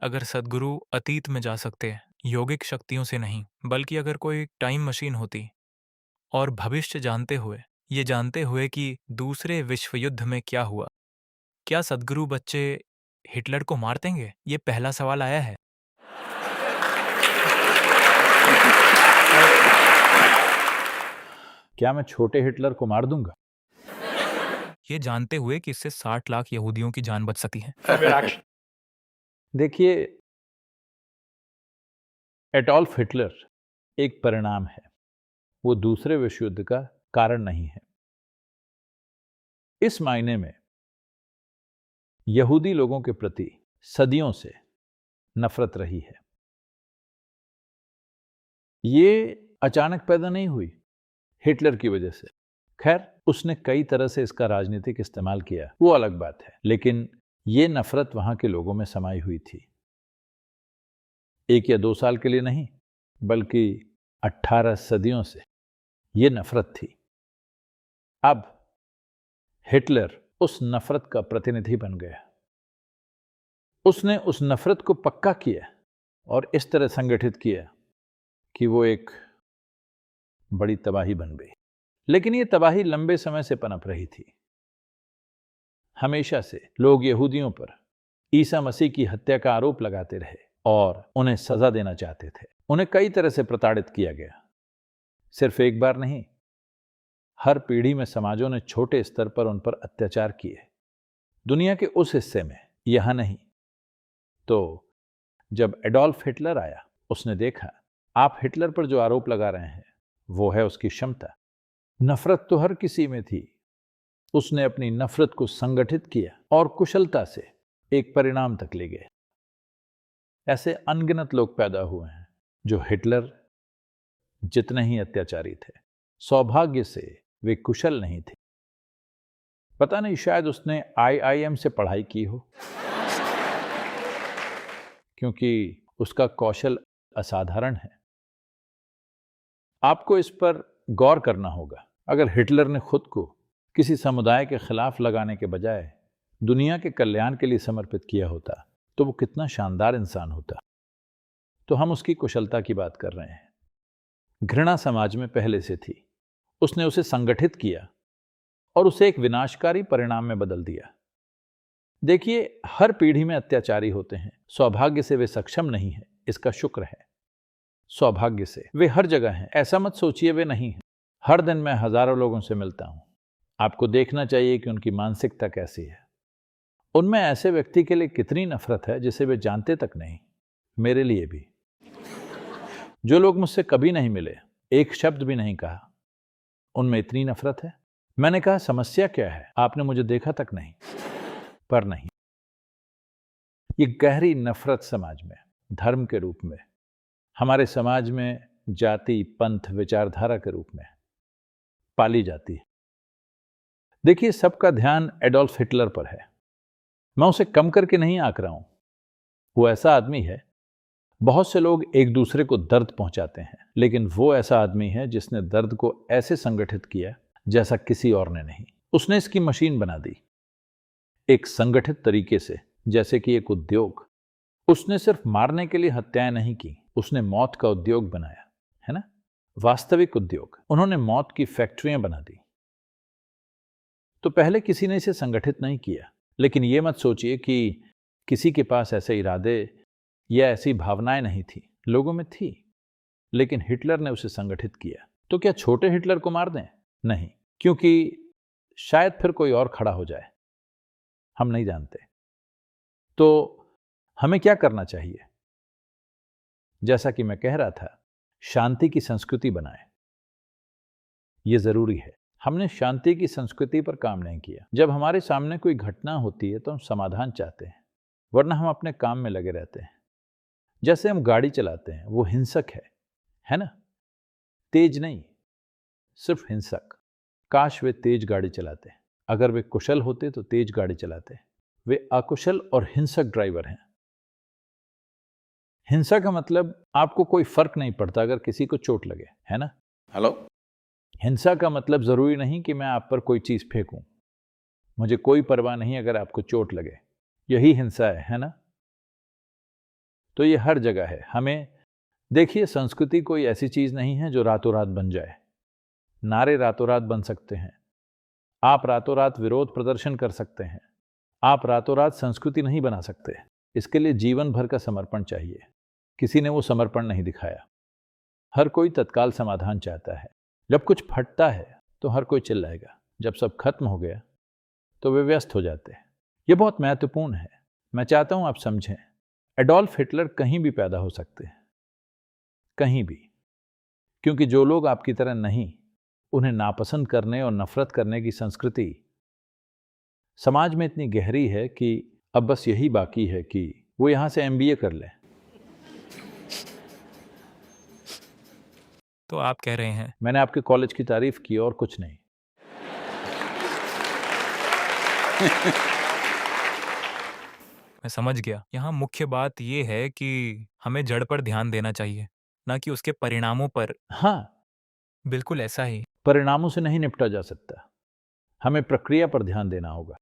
अगर सद्गुरु अतीत में जा सकते, योगिक शक्तियों से नहीं, बल्कि अगर कोई टाइम मशीन होती और भविष्य जानते हुए, ये जानते हुए कि दूसरे विश्व युद्ध में क्या हुआ, क्या सद्गुरु बच्चे हिटलर को मार देंगे? ये पहला सवाल आया है। क्या मैं छोटे हिटलर को मार दूंगा? ये जानते हुए कि इससे 60 लाख यहूदियों की जान बच सकती है। देखिए, एडोल्फ हिटलर एक परिणाम है, वो दूसरे विश्व युद्ध का कारण नहीं है। इस मायने में यहूदी लोगों के प्रति सदियों से नफरत रही है। ये अचानक पैदा नहीं हुई हिटलर की वजह से। खैर, उसने कई तरह से इसका राजनीतिक इस्तेमाल किया, वो अलग बात है, लेकिन ये नफरत वहां के लोगों में समाई हुई थी। 1 या 2 साल के लिए नहीं, बल्कि 18 सदियों से ये नफरत थी। अब हिटलर उस नफरत का प्रतिनिधि बन गया। उसने उस नफरत को पक्का किया और इस तरह संगठित किया कि वो एक बड़ी तबाही बन गई। लेकिन ये तबाही लंबे समय से पनप रही थी। हमेशा से लोग यहूदियों पर ईसा मसीह की हत्या का आरोप लगाते रहे और उन्हें सजा देना चाहते थे। उन्हें कई तरह से प्रताड़ित किया गया, सिर्फ एक बार नहीं, हर पीढ़ी में समाजों ने छोटे स्तर पर उन पर अत्याचार किए। दुनिया के उस हिस्से में, यहां नहीं। तो जब एडोल्फ हिटलर आया, उसने देखा आप हिटलर पर जो आरोप लगा रहे हैं वो है उसकी क्षमता। नफरत तो हर किसी में थी। उसने अपनी नफरत को संगठित किया और कुशलता से एक परिणाम तक ले गए। ऐसे अनगिनत लोग पैदा हुए हैं जो हिटलर जितने ही अत्याचारी थे, सौभाग्य से वे कुशल नहीं थे। पता नहीं, शायद उसने IIM से पढ़ाई की हो, क्योंकि उसका कौशल असाधारण है। आपको इस पर गौर करना होगा। अगर हिटलर ने खुद को किसी समुदाय के खिलाफ लगाने के बजाय दुनिया के कल्याण के लिए समर्पित किया होता तो वो कितना शानदार इंसान होता। तो हम उसकी कुशलता की बात कर रहे हैं। घृणा समाज में पहले से थी, उसने उसे संगठित किया और उसे एक विनाशकारी परिणाम में बदल दिया। देखिए, हर पीढ़ी में अत्याचारी होते हैं। सौभाग्य से वे सक्षम नहीं है, इसका शुक्र है। सौभाग्य से वे हर जगह हैं, ऐसा मत सोचिए वे नहीं हैं। हर दिन मैं हजारों लोगों से मिलता हूं। आपको देखना चाहिए कि उनकी मानसिकता कैसी है। उनमें ऐसे व्यक्ति के लिए कितनी नफरत है जिसे वे जानते तक नहीं। मेरे लिए भी। जो लोग मुझसे कभी नहीं मिले, एक शब्द भी नहीं कहा, उनमें इतनी नफरत है। मैंने कहा, समस्या क्या है? आपने मुझे देखा तक नहीं। पर नहीं, ये गहरी नफरत समाज में धर्म के रूप में, हमारे समाज में जाति, पंथ, विचारधारा के रूप में पाली जाती है। देखिए, सबका ध्यान एडोल्फ हिटलर पर है। मैं उसे कम करके नहीं आंक रहा हूं। वो ऐसा आदमी है, बहुत से लोग एक दूसरे को दर्द पहुंचाते हैं, लेकिन वो ऐसा आदमी है जिसने दर्द को ऐसे संगठित किया जैसा किसी और ने नहीं। उसने इसकी मशीन बना दी, एक संगठित तरीके से, जैसे कि एक उद्योग। उसने सिर्फ मारने के लिए हत्याएं नहीं की, उसने मौत का उद्योग बनाया, है ना? वास्तविक उद्योग। उन्होंने मौत की फैक्ट्रियां बना दी। तो पहले किसी ने इसे संगठित नहीं किया, लेकिन यह मत सोचिए कि किसी के पास ऐसे इरादे या ऐसी भावनाएं नहीं थी। लोगों में थी, लेकिन हिटलर ने उसे संगठित किया। तो क्या छोटे हिटलर को मार दें? नहीं, क्योंकि शायद फिर कोई और खड़ा हो जाए, हम नहीं जानते। तो हमें क्या करना चाहिए? जैसा कि मैं कह रहा था, शांति की संस्कृति बनाएं। यह जरूरी है। हमने शांति की संस्कृति पर काम नहीं किया। जब हमारे सामने कोई घटना होती है तो हम समाधान चाहते हैं, वरना हम अपने काम में लगे रहते हैं। जैसे हम गाड़ी चलाते हैं, वो हिंसक है ना? तेज नहीं, सिर्फ हिंसक। काश वे तेज गाड़ी चलाते। अगर वे कुशल होते तो तेज गाड़ी चलाते। वे अकुशल और हिंसक ड्राइवर हैं। हिंसा का मतलब आपको कोई फर्क नहीं पड़ता अगर किसी को चोट लगे, है ना? हेलो। हिंसा का मतलब जरूरी नहीं कि मैं आप पर कोई चीज फेंकूं। मुझे कोई परवाह नहीं अगर आपको चोट लगे। यही हिंसा है ना? तो ये हर जगह है। हमें देखिए, संस्कृति कोई ऐसी चीज नहीं है जो रातों रात बन जाए। नारे रातों रात बन सकते हैं, आप रातों रात विरोध प्रदर्शन कर सकते हैं, आप रातों रात संस्कृति नहीं बना सकते। इसके लिए जीवन भर का समर्पण चाहिए। किसी ने वो समर्पण नहीं दिखाया। हर कोई तत्काल समाधान चाहता है। जब कुछ फटता है तो हर कोई चिल्लाएगा, जब सब खत्म हो गया तो वे व्यस्त हो जाते हैं। ये बहुत महत्वपूर्ण है। मैं चाहता हूं आप समझें, एडोल्फ हिटलर कहीं भी पैदा हो सकते हैं, कहीं भी। क्योंकि जो लोग आपकी तरह नहीं, उन्हें नापसंद करने और नफरत करने की संस्कृति समाज में इतनी गहरी है कि अब बस यही बाकी है कि वो यहां से एमबीए कर लें। तो आप कह रहे हैं मैंने आपके कॉलेज की तारीफ की और कुछ नहीं। मैं समझ गया। यहाँ मुख्य बात ये है कि हमें जड़ पर ध्यान देना चाहिए, ना कि उसके परिणामों पर। हाँ, बिल्कुल ऐसा ही। परिणामों से नहीं निपटा जा सकता, हमें प्रक्रिया पर ध्यान देना होगा।